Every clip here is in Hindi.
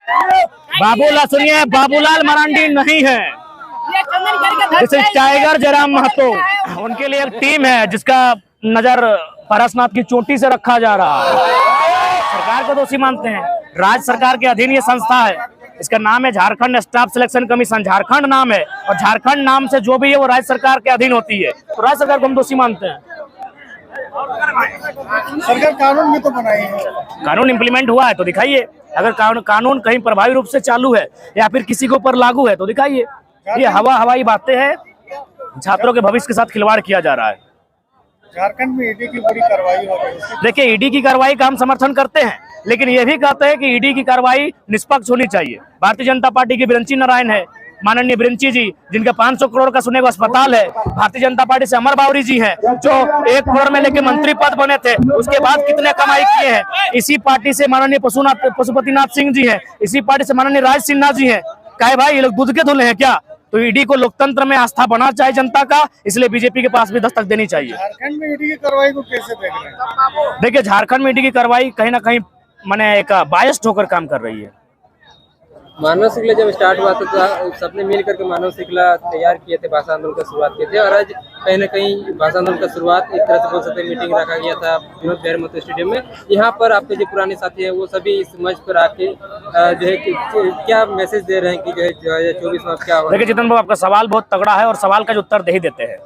बाबूलाल सुनिए, बाबूलाल मरांडी नहीं है, जैसे टाइगर जयराम महतो, उनके लिए एक टीम है जिसका नजर पारसनाथ की चोटी से रखा जा रहा है। सरकार को दोषी मानते हैं। राज्य सरकार के अधीन ये संस्था है, इसका नाम है Jharkhand staff selection commission. Jharkhand नाम है और झारखंड नाम से जो भी है वो राज्य सरकार के अधीन होती है, तो राज्य सरकार को हम दोषी मानते हैं। सरकार कानून भी तो बनाई है, कानून इंप्लीमेंट हुआ है तो दिखाइए। अगर कानून कहीं प्रभावी रूप से चालू है या फिर किसी के ऊपर लागू है तो दिखाइए। ये हवाई बातें हैं, छात्रों के भविष्य के साथ खिलवाड़ किया जा रहा है। झारखंड में ईडी की बड़ी कार्रवाई हो रही है। देखिए, ईडी की कार्रवाई का हम समर्थन करते हैं, लेकिन ये भी कहते हैं कि ईडी की कार्रवाई निष्पक्ष होनी चाहिए। भारतीय जनता पार्टी की बिरंची नारायण है, माननीय बिरंची जी, जिनका 500 करोड़ का सुने का अस्पताल है। भारतीय जनता पार्टी से अमर बावरी जी हैं, जो 1 करोड़ में लेके मंत्री पद बने थे, उसके बाद कितने कमाई किए हैं। इसी पार्टी से माननीय पशुपतिनाथ सिंह जी हैं, इसी पार्टी से माननीय राज सिन्हा जी हैं। कहे भाई ये लोग दूध के धुले हैं क्या? तो ईडी को लोकतंत्र में आस्था बना चाहिए जनता का, इसलिए बीजेपी के पास भी दस्तक देनी चाहिए। झारखंड में ईडी की कार्रवाई को कैसे देख रहे हैं? देखिए, झारखंड में ईडी की कार्रवाई कहीं ना कहीं माने एक बायस्ड होकर काम कर रही है। मानव श्रृंखला जब स्टार्ट हुआ था तो सबने मिल करके मानव श्रृंखला तैयार किए थे, भाषा आंदोलन का शुरुआत किए थे। और आज कहीं ना कहीं भाषा आंदोलन का शुरुआत एक तरह से बोल सकते हैं मीटिंग रखा गया था विनोद बिहारी महतो स्टेडियम में। यहाँ पर आपके जो पुराने साथी हैं वो सभी इस मंच पर आके जो है क्या मैसेज दे रहे हैं कि जो है 2024 में क्या होगा? देखिए जितन बाबू, आपका सवाल बहुत तगड़ा है और सवाल का जो उत्तर दे ही देते हैं।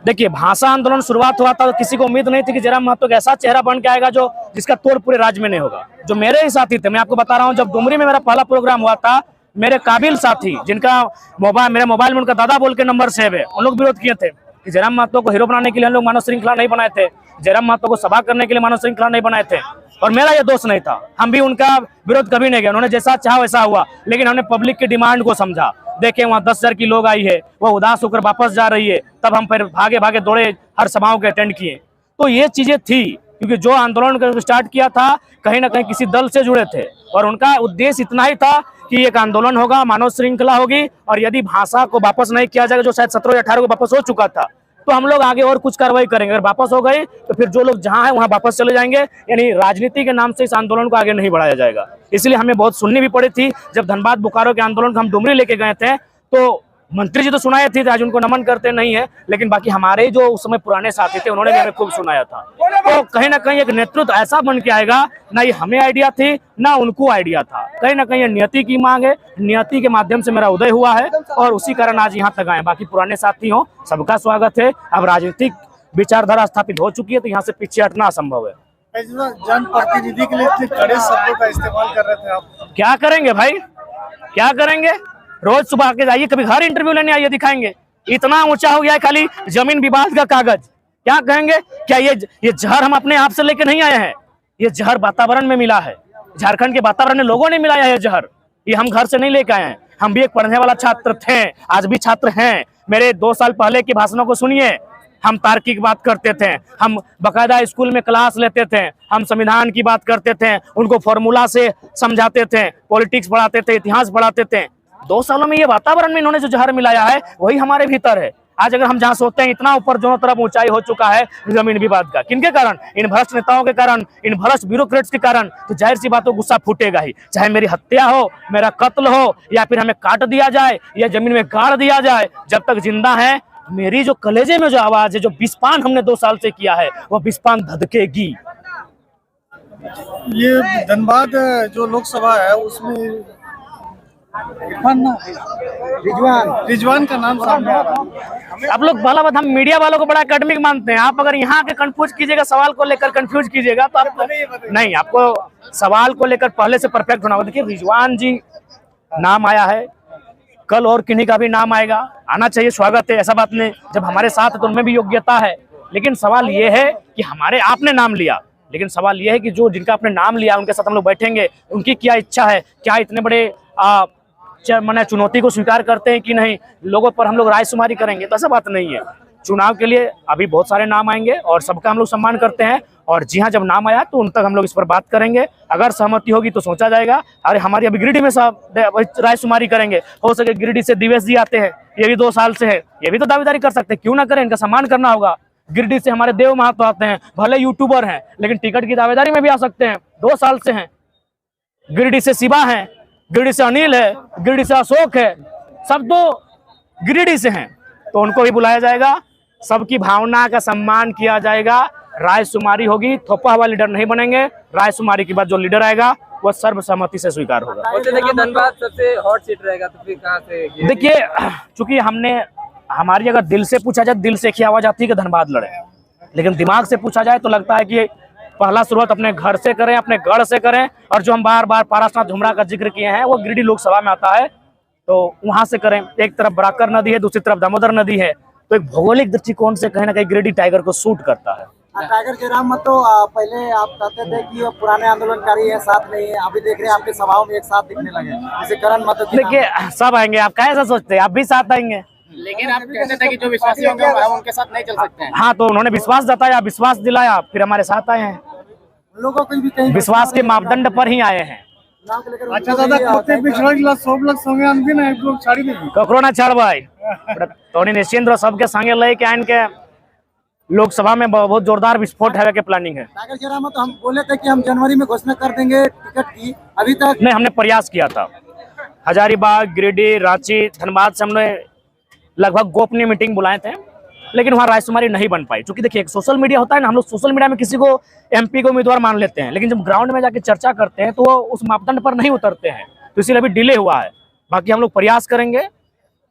देखिए, भाषा आंदोलन शुरुआत हुआ था तो किसी को उम्मीद नहीं थी कि जयराम महतो का ऐसा चेहरा बन के आएगा जो जिसका तोड़ पूरे राज्य में नहीं होगा। जो मेरे ही साथी थे, मैं आपको बता रहा हूँ, जब डुमरी में मेरा पहला प्रोग्राम हुआ था, मेरे काबिल साथी जिनका मेरे मोबाइल में उनका दादा बोल के नंबर सेव है, उन लोग विरोध किए थे कि जयराम महतो को हीरो बनाने के लिए हम लोग मानव श्रृंखला नहीं बनाए थे, जयराम महतो को सभा करने के लिए मानव श्रृंखला नहीं बनाए थे। और मेरा ये दोष नहीं था, हम भी उनका विरोध कभी नहीं किया। उन्होंने जैसा चाहा वैसा हुआ, लेकिन हमने पब्लिक की डिमांड को समझा। देखे वहाँ 10,000 की लोग आई है, वो उदास होकर वापस जा रही है, तब हम फिर भागे भागे दौड़े, हर सभाओं के अटेंड किए। तो ये चीजें थी, क्योंकि जो आंदोलन स्टार्ट किया था कहीं ना कहीं किसी दल से जुड़े थे और उनका उद्देश्य इतना ही था कि एक आंदोलन होगा, मानव श्रृंखला होगी, और यदि भाषा को वापस नहीं किया जाएगा, जो शायद 17 या 18 को वापस हो चुका था, तो हम लोग आगे और कुछ कार्रवाई करेंगे। अगर वापस हो गई तो फिर जो लोग जहां है वहां वापस चले जाएंगे। यानी राजनीति के नाम से इस आंदोलन को आगे नहीं बढ़ाया जाएगा। इसलिए हमें बहुत सुननी भी पड़ी थी। जब धनबाद बोकारो के आंदोलन को हम डुमरी लेके गए थे तो मंत्री जी तो सुनाए थे, आज उनको नमन करते नहीं है, लेकिन बाकी हमारे जो उस समय पुराने साथी थे उन्होंने भी हमें खूब सुनाया था। तो कहीं ना कहीं एक नेतृत्व ऐसा बन के आएगा, ना ये हमें आइडिया थी ना उनको आइडिया था। कहीं ना कहीं ये नियति की मांग है, नियति के माध्यम से मेरा उदय हुआ है और उसी कारण आज यहाँ तक आए। बाकी पुराने साथी हो, सबका स्वागत है। अब राजनीतिक विचारधारा स्थापित हो चुकी है तो यहाँ से पीछे हटना असंभव है। जनप्रतिनिधि के लिए इतने कड़े शब्दों का इस्तेमाल कर रहे थे आप, क्या करेंगे भाई, क्या करेंगे? रोज सुबह के जाइए, कभी घर इंटरव्यू लेने आइए, दिखाएंगे। इतना ऊंचा हो गया है खाली जमीन विवाद का कागज। क्या कहेंगे? क्या ये जहर हम अपने आप से लेके नहीं आए हैं, ये जहर वातावरण में मिला है, झारखंड के वातावरण में लोगों ने मिलाया है जहर। ये हम घर से नहीं लेके आए हैं। हम भी एक पढ़ने वाला छात्र थे, आज भी छात्र हैं। मेरे 2 साल पहले के भाषणों को सुनिए। हम तार्किक बात करते थे, हम बकायदा स्कूल में क्लास लेते थे, हम संविधान की बात करते थे, उनको फॉर्मूला से समझाते थे, पॉलिटिक्स पढ़ाते थे, इतिहास पढ़ाते थे। 2 सालों में ये वातावरण में इन्होंने जो जहर मिलाया है वही हमारे भीतर है। आज अगर हम जहाँ सोते हैं इतना ऊपर दोनों तरफ ऊंचाई हो चुका है जमीन विवाद का, किनके कारण? इन भ्रष्ट नेताओं के कारण, इन भ्रष्ट ब्यूरोक्रेट्स के कारण। तो जाहिर सी बात हो, गुस्सा फूटेगा ही, चाहे मेरी हत्या हो, मेरा कत्ल हो, या फिर हमें काट दिया जाए या जमीन में गाड़ दिया जाए। जब तक जिंदा है, मेरी जो कलेजे में जो आवाज है, जो विस्पान हमने 2 साल से किया है, वो विस्पान धधकेगी। ये धनबाद जो लोकसभा है उसमें रिजवान का नाम सामने आ रहा है। आप लोग भला बात, हम मीडिया वालों को बड़ा एकेडमिक मानते हैं। आप अगर यहाँ के कंफ्यूज कीजिएगा, सवाल को लेकर कंफ्यूज कीजिएगा तो आप नहीं, आपको सवाल को लेकर पहले से परफेक्ट होना होगा। देखिए, रिजवान जी नाम आया है, कल और किन्हीं का भी नाम आएगा, आना चाहिए, स्वागत है, ऐसा बात नहीं। जब हमारे साथ तो उनमें भी योग्यता है, लेकिन सवाल ये है कि हमारे आपने नाम लिया, लेकिन सवाल ये है कि जो जिनका आपने नाम लिया उनके साथ हम लोग बैठेंगे, उनकी क्या इच्छा है, क्या इतने बड़े मैंने चुनौती को स्वीकार करते हैं कि नहीं, लोगों पर हम लोग रायशुमारी करेंगे, तो ऐसा बात नहीं है। चुनाव के लिए अभी बहुत सारे नाम आएंगे और सबका हम लोग सम्मान करते हैं। और जी हाँ, जब नाम आया तो उन तक हम लोग इस पर बात करेंगे। अगर सहमति होगी तो सोचा जाएगा। अरे हमारी अभी गिरिडीह में सब रायशुमारी करेंगे, हो सके गिरिडीह से दिवेश जी आते हैं, ये भी 2 साल से है, ये भी तो दावेदारी कर सकते हैं, क्यों ना करें, इनका सम्मान करना होगा। गिरिडीह से हमारे देव महतो आते हैं, भले यूट्यूबर हैं लेकिन टिकट की दावेदारी में भी आ सकते हैं, 2 साल से हैं। गिरिडीह से शिवा हैं, गिरिडीह से अनिल है, गिरिडीह से अशोक है, सब तो गिरिडीह से हैं, तो उनको भी बुलाया जाएगा। सबकी भावना का सम्मान किया जाएगा। रायशुमारी होगी, थोपा हुआ लीडर नहीं बनेंगे। रायशुमारी के बाद जो लीडर आएगा वह सर्वसम्मति से स्वीकार होगा। देखिए धनबाद सबसे हॉट सीट रहेगा, तो फिर कहाँ से देखिए, चूंकि हमारी अगर दिल से पूछा जाए, दिल से एक ही आवाज आती है कि धनबाद लड़े, लेकिन दिमाग से पूछा जाए तो लगता है कि पहला शुरुआत अपने घर से करें, अपने गढ़ से करें। और जो हम बार बार पारसनाथ झुमरा का जिक्र किए हैं वो गिरिडीह लोकसभा में आता है, तो वहां से करें। एक तरफ बराकर नदी है, दूसरी तरफ दामोदर नदी है, तो एक भौगोलिक दृष्टिकोण से कहीं ना कहीं गिरिडीह टाइगर को सूट करता है। टाइगर जयराम महतो पहले आप कहते थे कि पुराने आंदोलनकारी है, साथ नहीं है, अभी देख रहे हैं आपके सभाओं में एक साथ दिखने लगे, जैसे करण महतो। देखिए, सब आएंगे, आप कैसा सोचते हैं, आप भी साथ आएंगे। लेकिन आप कहते थे कि जो विश्वासी होंगे हम उनके साथ नहीं चल सकते हैं। हाँ, तो उन्होंने विश्वास जताया, विश्वास दिलाया, फिर हमारे साथ आए हैं। लोगों को भी कहीं विश्वास के मापदंड पर ही आए हैं। अच्छा दादा, कोते पिछड़ा सब लोग संगे आनबी ना, एक लोग छाड़ी नहीं ककरो ना छाड़ भाई, तो निश्चिंत सबके संगे ले के आन के लोकसभा में बहुत जोरदार विस्फोट है के प्लानिंग है। टाइगर जयराम तो हम बोले थे कि हम जनवरी में घोषणा कर देंगे टिकट की, अभी तक नहीं। हमने प्रयास किया था, हजारीबाग, गिरिडीह, रांची, धनबाद से हमने लगभग गोपनीय मीटिंग बुलाए थे, लेकिन वहाँ रायशुमारी नहीं बन पाई। क्योंकि देखिए, एक सोशल मीडिया होता है ना, हम लोग सोशल मीडिया में किसी को एमपी को उम्मीदवार मान लेते हैं, लेकिन जब ग्राउंड में जाके चर्चा करते हैं तो वो उस मापदंड पर नहीं उतरते हैं, तो इसीलिए अभी डिले हुआ है। बाकी हम लोग प्रयास करेंगे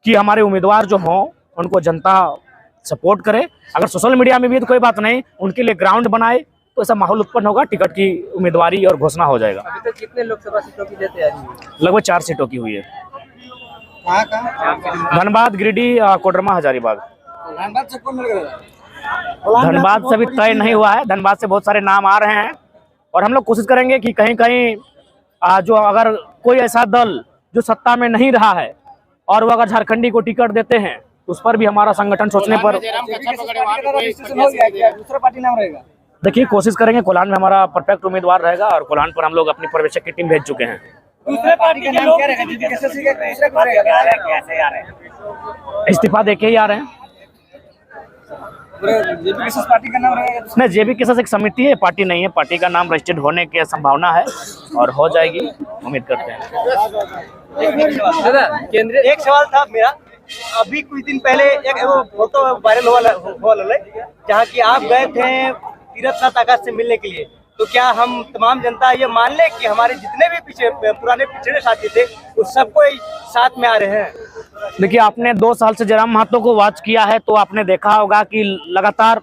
कि हमारे उम्मीदवार जो हों उनको जनता सपोर्ट करे। अगर सोशल मीडिया में भी तो कोई बात नहीं, उनके लिए ग्राउंड बनाए तो ऐसा माहौल उत्पन्न होगा, टिकट की उम्मीदवारी और घोषणा हो जाएगा। अभी तक कितने लोकसभा सीटों की तैयारी है? लगभग 4 सीटों की हुई है। धनबाद, गिरिडीह, कोडरमा, हजारीबाग। धनबाद से अभी तय नहीं हुआ है, धनबाद से बहुत सारे नाम आ रहे हैं और हम लोग कोशिश करेंगे कि कहीं कहीं जो अगर कोई ऐसा दल जो सत्ता में नहीं रहा है और वो अगर झारखंडी को टिकट देते हैं तो उस पर भी हमारा संगठन सोचने पर दूसरा पार्टी नाम रहेगा। देखिए, कोशिश करेंगे। कोल्हान में हमारा परफेक्ट उम्मीदवार रहेगा और कोल्हान पर हम लोग अपनी पर्यवेक्षक की टीम भेज चुके हैं। दूसरे पार्टी का नाम क्या रहेगा? जीपीकेएसएससी का दूसरा कौन रहेगा? कैसे आ रहे हैं? इस्तीफा देके ही आ रहे हैं। जीपीकेएसएस पार्टी का नाम रहेगा? नहीं, जेबीकेएसएस एक समिति है, पार्टी नहीं है। पार्टी का नाम रजिस्टर्ड होने की संभावना है और हो जाएगी, उम्मीद करते हैं। दादा, केंद्रीय एक सवाल था मेरा, अभी कुछ दिन पहले एक फोटो वायरल हुआ जहाँ की आप गए थे तीर्थनाथ आकाश से मिलने के लिए, तो क्या हम तमाम जनता ये मान ले कि हमारे जितने भी पुराने पिछड़े साथी थे उस सबको साथ में आ रहे हैं? देखिए, आपने 2 साल से जयराम महतो को वॉच किया है तो आपने देखा होगा कि लगातार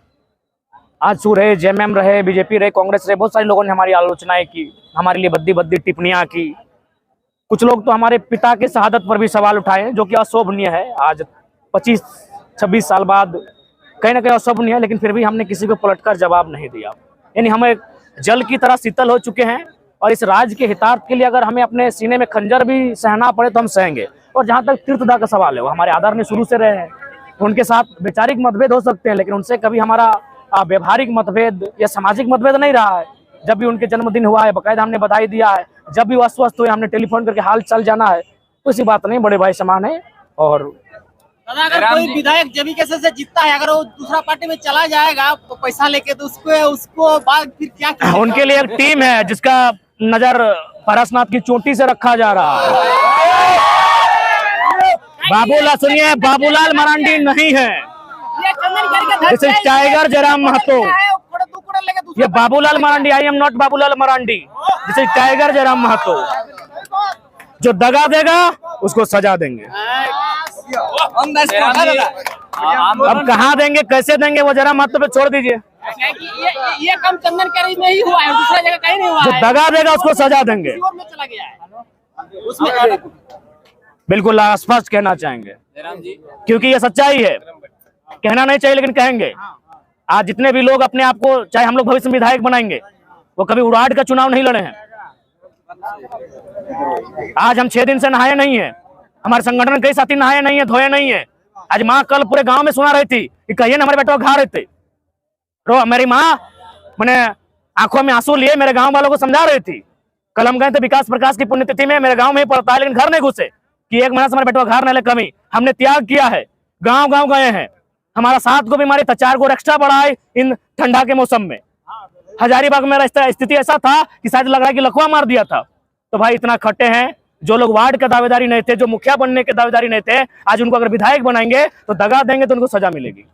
आजसू रहे, जेएमएम रहे, बीजेपी रहे, कांग्रेस रहे, बहुत सारे लोगों ने हमारी आलोचनाएं की, हमारे लिए बद्दी बद्दी टिप्पणियां की। कुछ लोग तो हमारे पिता के शहादत पर भी सवाल उठाए, जो कि अशोभनीय है। आज 25-26 साल बाद कहीं ना कहीं अशोभनीय है, लेकिन फिर भी हमने किसी को पलटकर जवाब नहीं दिया। यानी हम एक जल की तरह शीतल हो चुके हैं और इस राज्य के हितार्थ के लिए अगर हमें अपने सीने में खंजर भी सहना पड़े तो हम सहेंगे। और जहाँ तक तीर्थदा का सवाल है, वो हमारे आदरणीय शुरू से रहे हैं, उनके साथ वैचारिक मतभेद हो सकते हैं, लेकिन उनसे कभी हमारा व्यवहारिक मतभेद या सामाजिक मतभेद नहीं रहा है। जब भी उनके जन्मदिन हुआ है बाकायदा हमने बधाई दिया है, जब भी वो अस्वस्थ हुए हमने टेलीफोन करके हाल चल जाना है, तो ऐसी बात नहीं, बड़े भाई समान है। और अगर कोई विधायक जेबीकेएसएस से जीतता है, अगर वो दूसरा पार्टी में चला जाएगा तो पैसा लेके, तो उसको बाद फिर क्या उनके लिए एक टीम है जिसका नजर पारसनाथ की चोटी से रखा जा रहा है। बाबूलाल, सुनिए, बाबूलाल मरांडी नहीं है, this is tiger Jairam Mahto. ये Babulal Marandi, I am not Babulal Marandi, this is tiger Jairam Mahto. जो दगा देगा उसको सजा देंगे। अब कहाँ देंगे, कैसे देंगे, वो जयराम महतो पे छोड़ दीजिए। ये काम चंदन करी में ही हुआ है, दूसरा जगह कहीं नहीं हुआ जो है। दगा देगा उसको सजा देंगे। चला गया है उसमें। बिल्कुल स्पष्ट कहना चाहेंगे, क्योंकि ये सच्चाई है। कहना नहीं चाहिए लेकिन कहेंगे। आज जितने भी लोग अपने आप को, चाहे हम लोग भविष्य में विधायक बनाएंगे, वो कभी उड़ाट का चुनाव नहीं लड़े हैं। आज हम 6 दिन से नहाए नहीं है, हमारे संगठन कई साथी नहाए नहीं है, धोए नहीं है। आज माँ कल पूरे गांव में सुना रही थी कि कहिए ना हमारे बेटा घा रहे थे, मेरी माँ मैंने आंखों में आंसू लिए मेरे गांव वालों को समझा रही थी। कल हम गए थे विकास प्रकाश की पुण्यतिथि में, मेरे गांव में ही पड़ता है, लेकिन घर नहीं घुसे कि 1 महीना से हमारे बेटा घर नहीं ले। कमी हमने त्याग किया है, गांव गांव गए हैं, हमारा 7 को बीमारी था, 4 को एक्स्ट्रा बढ़ाए इन ठंडा के मौसम में। हजारीबाग में स्थिति ऐसा था कि शायद लग रहा है कि लकवा मार दिया था। तो भाई इतना खटे हैं, जो लोग वार्ड का दावेदारी नहीं थे, जो मुखिया बनने के दावेदारी नहीं थे, आज उनको अगर विधायक बनाएंगे तो दगा देंगे तो उनको सजा मिलेगी।